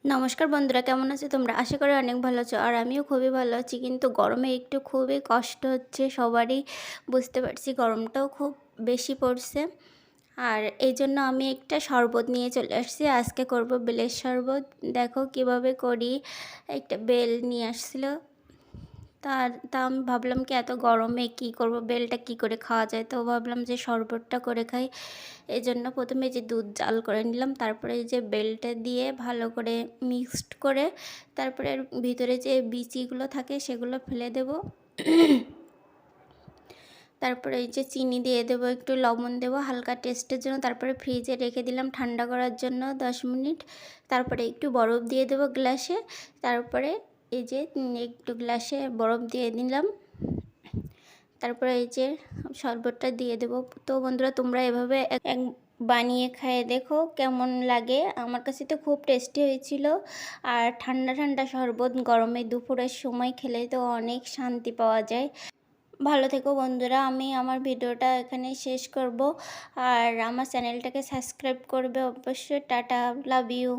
নমস্কার বন্ধুরা, কেমন আছো তোমরা? আশা করি অনেক ভালো আছো আর আমিও খুবই ভালো আছি। কিন্তু গরমে একটু খুবই কষ্ট হচ্ছে সবারই, বুঝতে পারছি গরমটাও খুব বেশি পড়ছে। আর এই জন্য আমি একটা শরবত নিয়ে চলে আসছি। আজকে করব বেলের শরবত। দেখো কিভাবে করি। একটা বেল নিয়ে আসছিল, তা আমি ভাবলাম কি এত গরমে কি করব, বেলটা কি করে খাওয়া যায়, তো ভাবলাম যে শরবতটা করে খাই। এই জন্য প্রথমে যে দুধ জাল করে নিলাম, তারপরে যে বেলটা দিয়ে ভালো করে মিক্সড করে তারপরে এর ভিতরে যে বিচিগুলো থাকে সেগুলো ফেলে দেব। তারপরে এই যে চিনি দিয়ে দেবো, একটু লবণ দেবো হালকা টেস্টের জন্য। তারপরে ফ্রিজে রেখে দিলাম ঠান্ডা করার জন্য 10 মিনিট। তারপরে একটু বরফ দিয়ে দেবো গ্লাসে। তারপরে এই যে একটু গ্লাসে বরফ দিয়ে দিলাম। তারপরে এই যে শরবতটা দিয়ে দেবো। তো বন্ধুরা, তোমরা এভাবে এক বানিয়ে খেয়ে দেখো কেমন লাগে। আমার কাছে তো খুব টেস্টি হয়েছিল। আর ঠান্ডা ঠান্ডা শরবত গরমে দুপুরের সময় খেলে তো অনেক শান্তি পাওয়া যায়। ভালো থেকো বন্ধুরা, আমি আমার ভিডিওটা এখানে শেষ করব। আর আমার চ্যানেলটাকে সাবস্ক্রাইব করবে অবশ্যই। Tata, love you.